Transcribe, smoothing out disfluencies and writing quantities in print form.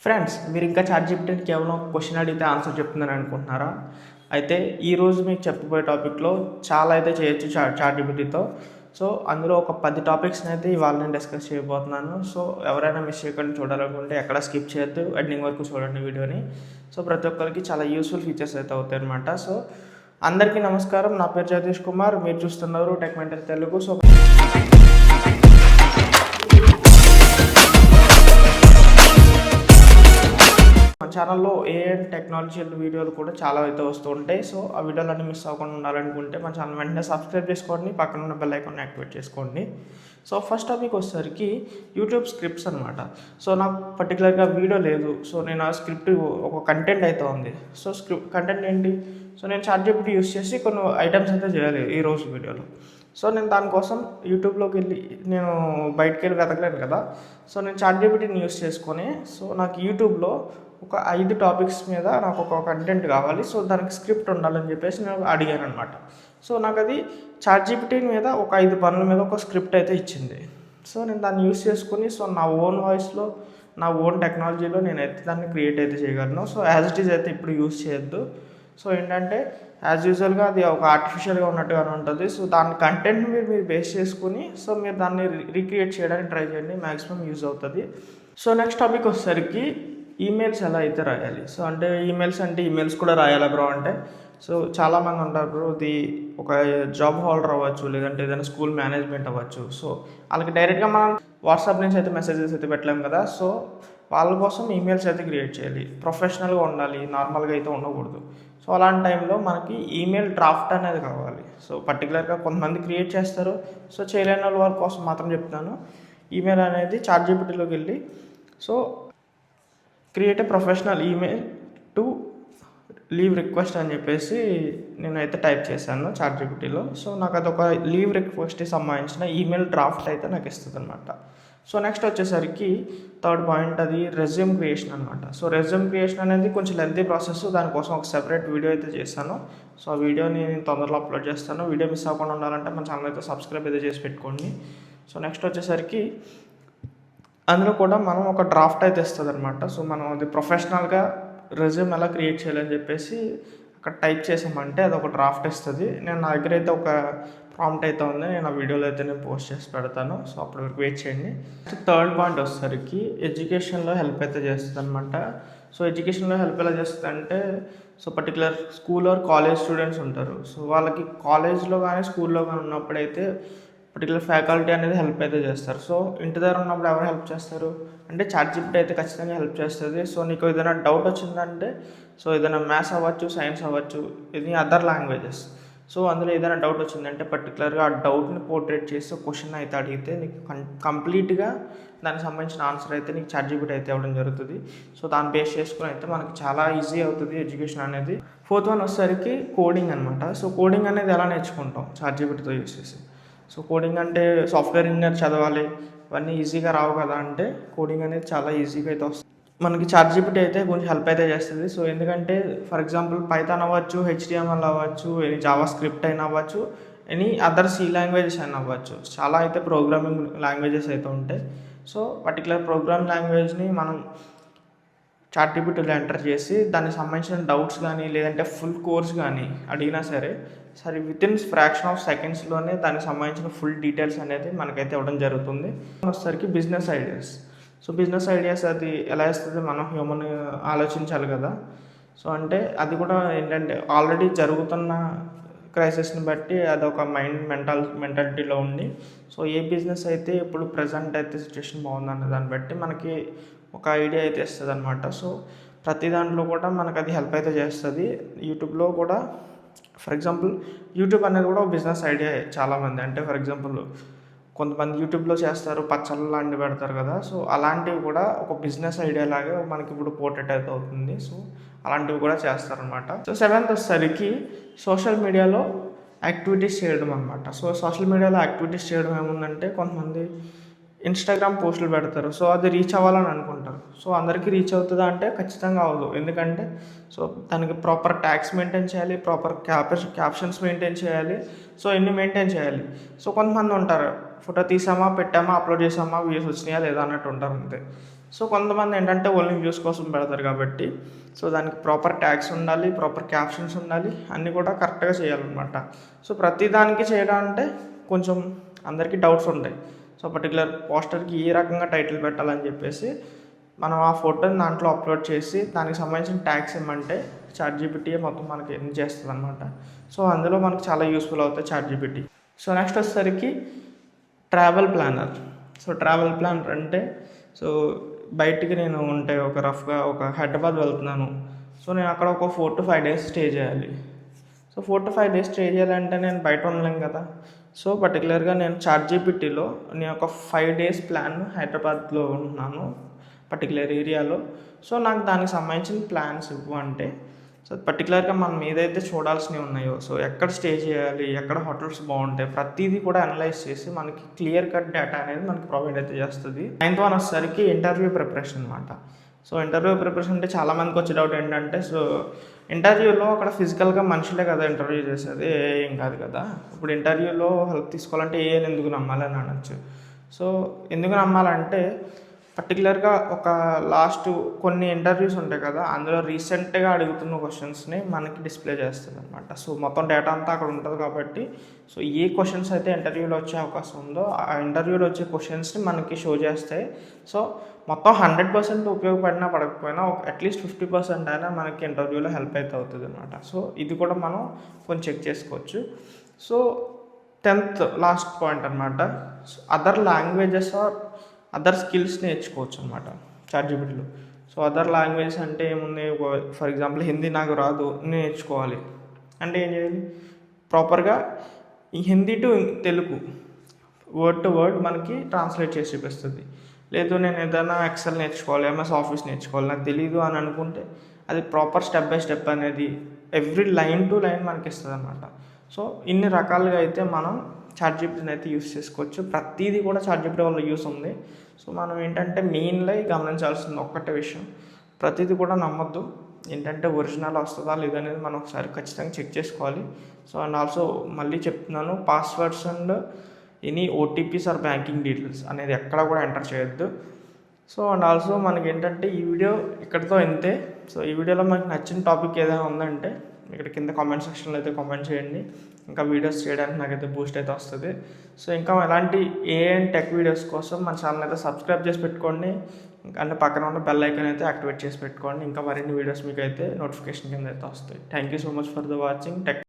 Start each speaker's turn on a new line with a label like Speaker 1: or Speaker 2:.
Speaker 1: Friends, మీరు ఇంకా చాట్‌జీపీటీని కేవలం క్వెషన్ అడిగితే ఆన్సర్ చెప్తుందని అనుకుంటున్నారా? అయితే ఈరోజు మీకు చెప్పబోయే టాపిక్‌లో చాలా అయితే చేయొచ్చు చాట్‌జీపీటీతో. సో, అందులో ఒక 10 టాపిక్స్‌ని అయితే ఇవాళ నేను డిస్కస్ చేయబోతున్నాను. సో, ఎవరైనా మిస్ చేయకుండా చూడాలనుకుంటే ఎక్కడ స్కిప్ చేయొద్దు. ఎండింగ్ వరకు చూడండి వీడియోని. సో, ప్రతి ఒక్కరికి చాలా యూస్‌ఫుల్ ఫీచర్స్ అయితే అవుతాయన్నమాట. సో, అందరికీ నమస్కారం. నా పేరు జగదీష్ కుమార్. మీరు చూస్తున్నారు టెక్ మెంటర్ తెలుగు. సో మన ఛానల్లో ఏఐ అండ్ టెక్నాలజీ వీడియోలు కూడా చాలా అయితే వస్తూ ఉంటాయి. సో, ఆ వీడియోలన్నీ మిస్ అవ్వకుండా ఉండాలనుకుంటే మన ఛానల్ వెంటనే సబ్స్క్రైబ్ చేసుకోండి. పక్కన ఉన్న బెల్ ఐకాన్ని యాక్టివేట్ చేసుకోండి. సో, ఫస్ట్ టాపిక్ వచ్చేసరికి యూట్యూబ్ స్క్రిప్ట్స్ అనమాట. సో, నాకు పర్టికులర్గా వీడియో లేదు. సో, నేను ఆ స్క్రిప్ట్ ఒక కంటెంట్ అయితే ఉంది. సో, కంటెంట్ ఏంటి? సో, నేను చాట్‌జీపీటీ యూస్ చేసి కొన్ని ఐటమ్స్ అయితే చేయాలి ఈరోజు వీడియోలో. సో, నేను దానికోసం యూట్యూబ్లోకి వెళ్ళి నేను బయటికి వెళ్ళి వెతకలేను కదా. సో, నేను చాట్‌జీపీటీని యూస్ చేసుకొని నాకు యూట్యూబ్లో ఒక 5 టాపిక్స్ మీద నాకు ఒక కంటెంట్ కావాలి. సో, దానికి స్క్రిప్ట్ ఉండాలని చెప్పేసి నేను అడిగాను అనమాట. సో, నాకు అది చాట్‌జీపీటీ మీద ఒక 5 పనుల మీద ఒక స్క్రిప్ట్ అయితే ఇచ్చింది. సో, నేను దాన్ని యూస్ చేసుకొని నా ఓన్ వాయిస్లో, నా ఓన్ టెక్నాలజీలో నేనైతే దాన్ని క్రియేట్ అయితే చేయగలను. సో, యాజ్ ఇట్ ఈజ్ అయితే ఇప్పుడు యూస్ చేయొద్దు. సో, ఏంటంటే యాజ్ యూజువల్గా అది ఒక ఆర్టిఫిషియల్గా ఉన్నట్టుగానే ఉంటుంది. సో, దాని కంటెంట్ని మీరు బేస్ చేసుకుని మీరు దాన్ని రీక్రియేట్ చేయడానికి ట్రై చేయండి. మ్యాక్సిమం యూజ్ అవుతుంది. సో, నెక్స్ట్ టాపిక్ వచ్చేసరికి ఈమెయిల్స్ ఎలా అయితే రాయాలి. సో, అంటే ఈమెయిల్స్ కూడా రాయాలా బ్రో అంటే, సో, చాలామంది ఉంటారు బ్రో, ఇది ఒక జాబ్ హోల్డర్ అవ్వచ్చు, లేదంటే ఏదైనా స్కూల్ మేనేజ్మెంట్ అవ్వచ్చు. సో, వాళ్ళకి డైరెక్ట్గా మనం వాట్సాప్ నుంచి అయితే మెసేజెస్ అయితే పెట్టలేము కదా. సో, వాళ్ళ కోసం ఈమెయిల్స్ అయితే క్రియేట్ చేయాలి. ప్రొఫెషనల్గా ఉండాలి, నార్మల్గా అయితే ఉండకూడదు. సో, అలాంటి టైంలో మనకి ఈమెయిల్ డ్రాఫ్ట్ అనేది కావాలి. సో, పర్టికులర్గా కొంతమంది క్రియేట్ చేస్తారు. సో, చేయలేని వాళ్ళ కోసం మాత్రం చెప్తాను. ఈమెయిల్ అనేది చాట్‌జీపీటీలోకి వెళ్ళి so create a professional email to leave request అని చెప్పేసి నేనైతే టైప్ చేశాను చాట్‌జీపీటీలో. సో, నాకు అదొక లీవ్ రిక్వెస్ట్కి సంబంధించిన ఈమెయిల్ డ్రాఫ్ట్ అయితే నాకు ఇస్తుంది అనమాట. సో, నెక్స్ట్ వచ్చేసరికి థర్డ్ పాయింట్ అది రెజ్యూమ్ క్రియేషన్ అనమాట. సో, రెజ్యూమ్ క్రియేషన్ అనేది కొంచెం లెంతీ ప్రాసెస్. దానికోసం ఒక సెపరేట్ వీడియో అయితే చేశాను. సో, ఆ వీడియోని నేను తొందరలో అప్లోడ్ చేస్తాను. వీడియో మిస్ అవ్వకుండా ఉండాలంటే మన ఛానల్ అయితే సబ్స్క్రైబ్ అయితే చేసి పెట్టుకోండి. సో, నెక్స్ట్ వచ్చేసరికి అందులో కూడా మనం ఒక డ్రాఫ్ట్ అయితే ఇస్తుంది అనమాట. సో, మనం అది ప్రొఫెషనల్గా రెజ్యూమ్ ఎలా క్రియేట్ చేయాలని చెప్పేసి అక్కడ టైప్ చేసామంటే అది ఒక డ్రాఫ్ట్ ఇస్తుంది. నా దగ్గర అయితే ఒక ప్రాంప్ట్ అయితే ఉంది. నేను ఆ వీడియోలో అయితే నేను పోస్ట్ చేసి పెడతాను. సో, అప్పటి వరకు వెయిట్ చేయండి. థర్డ్ పాయింట్ వచ్చేసరికి ఎడ్యుకేషన్లో హెల్ప్ అయితే చేస్తుంది అనమాట. సో, ఎడ్యుకేషన్లో హెల్ప్ ఎలా చేస్తుంది అంటే, so, particular school or college students ఉంటారు. సో, వాళ్ళకి కాలేజ్లో కానీ స్కూల్లో కానీ ఉన్నప్పుడైతే పర్టికులర్ ఫ్యాకల్టీ అనేది హెల్ప్ అయితే చేస్తారు. సో, ఇంటి దగ్గర ఉన్నప్పుడు ఎవరు హెల్ప్ చేస్తారు అంటే చాట్‌జీపీటీ అయితే ఖచ్చితంగా హెల్ప్ చేస్తుంది. సో, నీకు ఏదైనా డౌట్ వచ్చిందంటే, సో, ఏదైనా మ్యాథ్స్ అవ్వచ్చు, సైన్స్ అవ్వచ్చు, ఇది అదర్ లాంగ్వేజెస్. సో, అందులో ఏదైనా డౌట్ వచ్చిందంటే పర్టికులర్గా ఆ డౌట్ని పోర్ట్రేట్ చేసి క్వశ్చన్ అయితే అడిగితే నీకు కంప్లీట్గా దానికి సంబంధించిన ఆన్సర్ అయితే నీకు చాట్‌జీపీటీ అయితే ఇవ్వడం జరుగుతుంది. సో, దాన్ని బేస్ చేసుకుని అయితే మనకి చాలా ఈజీ అవుతుంది ఎడ్యుకేషన్ అనేది. ఫోర్త్ వన్ వచ్చేసరికి కోడింగ్ అనమాట. సో, కోడింగ్ అనేది ఎలా నేర్చుకుంటాం చాట్‌జీపీటీతో యూస్ చేసి. సో, కోడింగ్ అంటే సాఫ్ట్వేర్ ఇంజనీర్ చదవాలి, ఇవన్నీ ఈజీగా రావు కదా అంటే కోడింగ్ అనేది చాలా ఈజీగా అయితే వస్తుంది. మనకి చాట్‌జీపీటీ అయితే కొంచెం హెల్ప్ అయితే చేస్తుంది. సో, ఎందుకంటే ఫర్ ఎగ్జాంపుల్ పైథాన్ అవ్వచ్చు, హెచ్‌టీఎంఎల్ అవ్వచ్చు, జావా స్క్రిప్ట్ అయినా అవ్వచ్చు, ఎనీ అదర్ సి లాంగ్వేజెస్ అయినా అవ్వచ్చు. చాలా అయితే ప్రోగ్రామింగ్ లాంగ్వేజెస్ అయితే ఉంటాయి. సో, పర్టికులర్ ప్రోగ్రామింగ్ లాంగ్వేజ్ని మనం చాట్‌జీపీటీలో ఎంటర్ చేసి దానికి సంబంధించిన డౌట్స్ కానీ, లేదంటే ఫుల్ కోర్స్ కానీ అడిగినా సరే వితిన్ ఫ్రాక్షన్ ఆఫ్ సెకండ్స్లోనే దానికి సంబంధించిన ఫుల్ డీటెయిల్స్ అనేది మనకైతే ఇవ్వడం జరుగుతుంది. వచ్చేసరికి business ideas. So, business ideas అది ఎలా ఇస్తుంది, మనం హ్యూమన్ ఆలోచించాలి కదా. సో, అంటే అది కూడా ఏంటంటే ఆల్రెడీ జరుగుతున్న క్రైసిస్ని బట్టి అదొక మెంటాలిటీలో ఉండి, సో, ఏ బిజినెస్ అయితే ఇప్పుడు ప్రజెంట్ అయితే సిచ్యువేషన్ బాగుందన్న దాన్ని బట్టి మనకి ఒక ఐడియా అయితే ఇస్తుంది అనమాట. సో, ప్రతి దాంట్లో కూడా మనకు అది హెల్ప్ అయితే చేస్తుంది. యూట్యూబ్లో కూడా ఫర్ ఎగ్జాంపుల్ యూట్యూబ్ అనేది కూడా ఒక బిజినెస్ ఐడియా చాలామంది. అంటే ఫర్ ఎగ్జాంపుల్ కొంతమంది యూట్యూబ్లో చేస్తారు, పచ్చళ్ళు లాంటివి పెడతారు కదా. సో, అలాంటివి కూడా ఒక బిజినెస్ ఐడియా లాగే మనకి ఇప్పుడు పోర్ట్రేట్ అయితే అవుతుంది. సో, అలాంటివి కూడా చేస్తారనమాట. సో, సెవెంత్ వచ్చేసరికి సోషల్ మీడియాలో యాక్టివిటీస్ చేయడం అనమాట. సో, సోషల్ మీడియాలో యాక్టివిటీస్ చేయడం ఏముందంటే కొంతమంది ఇన్స్టాగ్రామ్ పోస్టులు పెడతారు. సో, అది రీచ్ అవ్వాలని అనుకుంటారు. సో, అందరికీ రీచ్ అవుతుందా అంటే ఖచ్చితంగా అవ్వదు. ఎందుకంటే సో, దానికి ప్రాపర్ ట్యాగ్స్ మెయింటైన్ చేయాలి, ప్రాపర్ క్యాప్షన్స్ మెయింటైన్ చేయాలి. సో, ఇన్ని మెయింటైన్ చేయాలి. సో, కొంతమంది ఉంటారు, ఫోటో తీసామా, పెట్టామా, అప్లోడ్ చేసామా, వ్యూస్ వచ్చినాయా లేదా అన్నట్టు ఉంటారు అంతే. సో కొంతమంది ఏంటంటే ఓన్లీ వ్యూస్ కోసం పెడతారు కాబట్టి సో దానికి ప్రాపర్ ట్యాగ్స్ ఉండాలి, ప్రాపర్ క్యాప్షన్స్ ఉండాలి, అన్నీ కూడా కరెక్ట్గా చేయాలన్నమాట. సో ప్రతి దానికి చేయడం అంటే కొంచెం అందరికీ డౌట్స్ ఉంటాయి. సో పర్టికులర్ పోస్టర్కి ఏ రకంగా టైటిల్ పెట్టాలని చెప్పేసి మనం ఆ ఫోటోని దాంట్లో అప్లోడ్ చేసి దానికి సంబంధించిన ట్యాగ్స్ ఏమంటే చాట్‌జీపీటీ మొత్తం మనకి ఎర్న్ చేస్తుంది అనమాట. సో అందులో మనకు చాలా యూస్ఫుల్ అవుతాయి చాట్‌జీపీటీ. సో నెక్స్ట్ వచ్చేసరికి travel planner. So travel planner అంటే సో బయటికి నేను ఉంటే ఒక రఫ్గా ఒక హైదరాబాద్ వెళ్తున్నాను. సో నేను అక్కడ ఒక 4 to 5 days స్టే చేయాలి. సో 4 to 5 days స్టే చేయాలంటే నేను బయట ఉండలేను కదా. సో పర్టికులర్గా నేను చాట్‌జీపీటీలో నేను ఒక 5 days ప్లాన్ హైదరాబాద్లో ఉంటున్నాను పర్టికులర్ ఏరియాలో. సో నాకు దానికి సంబంధించిన ప్లాన్స్ ఇవ్వు అంటే సో పర్టికులర్గా మనం ఏదైతే చూడాల్సినవి ఉన్నాయో సో ఎక్కడ స్టే చేయాలి, ఎక్కడ హోటల్స్ బాగుంటాయి, ప్రతిదీ కూడా అనలైజ్ చేసి మనకి క్లియర్ కట్ డేటా అనేది మనకి ప్రొవైడ్ అయితే చేస్తుంది. 9th one వచ్చేసరికి ఇంటర్వ్యూ ప్రిపరేషన్ అనమాట. సో ఇంటర్వ్యూ ప్రిపరేషన్ అంటే చాలామందికి వచ్చే డౌట్ ఏంటంటే సో ఇంటర్వ్యూలో అక్కడ ఫిజికల్గా మనుషులే కదా ఇంటర్వ్యూ చేసేది, ఏం కాదు కదా. ఇప్పుడు ఇంటర్వ్యూలో హెల్ప్ తీసుకోవాలంటే ఏం ఎందుకు నమ్మాలని అనొచ్చు. సో ఎందుకు నమ్మాలంటే పర్టికులర్గా ఒక లాస్ట్ కొన్ని ఇంటర్వ్యూస్ ఉంటాయి కదా, అందులో రీసెంట్గా అడుగుతున్న క్వశ్చన్స్ని మనకి డిస్ప్లే చేస్తుంది అనమాట. సో మొత్తం డేటా అంతా అక్కడ ఉంటుంది కాబట్టి సో ఏ క్వశ్చన్స్ అయితే ఇంటర్వ్యూలో వచ్చే అవకాశం ఉందో ఆ ఇంటర్వ్యూలో వచ్చే క్వశ్చన్స్ని మనకి షో చేస్తాయి. సో మొత్తం 100% ఉపయోగపడినా పడకపోయినా ఒక అట్లీస్ట్ 50% అయినా మనకి ఇంటర్వ్యూలో హెల్ప్ అయితే అవుతుంది అనమాట. సో ఇది కూడా మనం కొంచెం చెక్ చేసుకోవచ్చు. సో 10th లాస్ట్ పాయింట్ అనమాట, other languages or other skills నేర్చుకోవచ్చు అనమాట చాట్‌జీపీటీలో. సో అదర్ లాంగ్వేజెస్ అంటే ఏముంది, ఫర్ ఎగ్జాంపుల్ హిందీ నాకు రాదు, నేర్చుకోవాలి అంటే ఏం చేయాలి, ప్రాపర్గా ఈ Hindi to Telugu word to word మనకి ట్రాన్స్లేట్ చేసి చూపిస్తుంది. లేదు నేను ఏదైనా ఎక్సెల్ నేర్చుకోవాలి, ఎంఎస్ ఆఫీస్ నేర్చుకోవాలి, నాకు తెలీదు అని అనుకుంటే అది ప్రాపర్ స్టెప్ బై స్టెప్ అనేది ఎవ్రీ లైన్ టు లైన్ మనకి ఇస్తుంది అనమాట. సో ఇన్ని రకాలుగా అయితే మనం చాట్‌జీపీటీని అయితే యూస్ చేసుకోవచ్చు. ప్రతిదీ కూడా చాట్‌జీపీటీ వల్ల యూస్ ఉంది. సో మనం ఏంటంటే మెయిన్లీ గమనించాల్సింది ఒక్కటే విషయం, ప్రతిదీ కూడా నమ్మొద్దు. ఏంటంటే ఒరిజినల్ వస్తుందా లేదనేది మనం ఒకసారి ఖచ్చితంగా చెక్ చేసుకోవాలి. సో అండ్ ఆల్సో మళ్ళీ చెప్తున్నాను, passwords and any OTPs or banking details అనేది ఎక్కడ కూడా ఎంటర్ చేయొద్దు. సో అండ్ ఆల్సో మనకి ఏంటంటే ఈ వీడియో ఇక్కడితో ఇంతే. సో ఈ వీడియోలో మనకు నచ్చిన టాపిక్ ఏదైనా ఉందంటే ఇక్కడ కింద కామెంట్ సెక్షన్లో అయితే కామెంట్ చేయండి. ఇంకా వీడియోస్ చేయడానికి నాకైతే బూస్ట్ అయితే వస్తుంది. సో ఇంకా ఎలాంటి టెక్ వీడియోస్ కోసం మన ఛానల్ అయితే సబ్స్క్రైబ్ చేసి పెట్టుకోండి. అంటే పక్కన ఉన్న బెల్ ఐకాన్ అయితే యాక్టివేట్ చేసి పెట్టుకోండి. ఇంకా మరిన్ని వీడియోస్ మీకు అయితే నోటిఫికేషన్ కింద అయితే వస్తాయి. Thank you so much for the watching tech.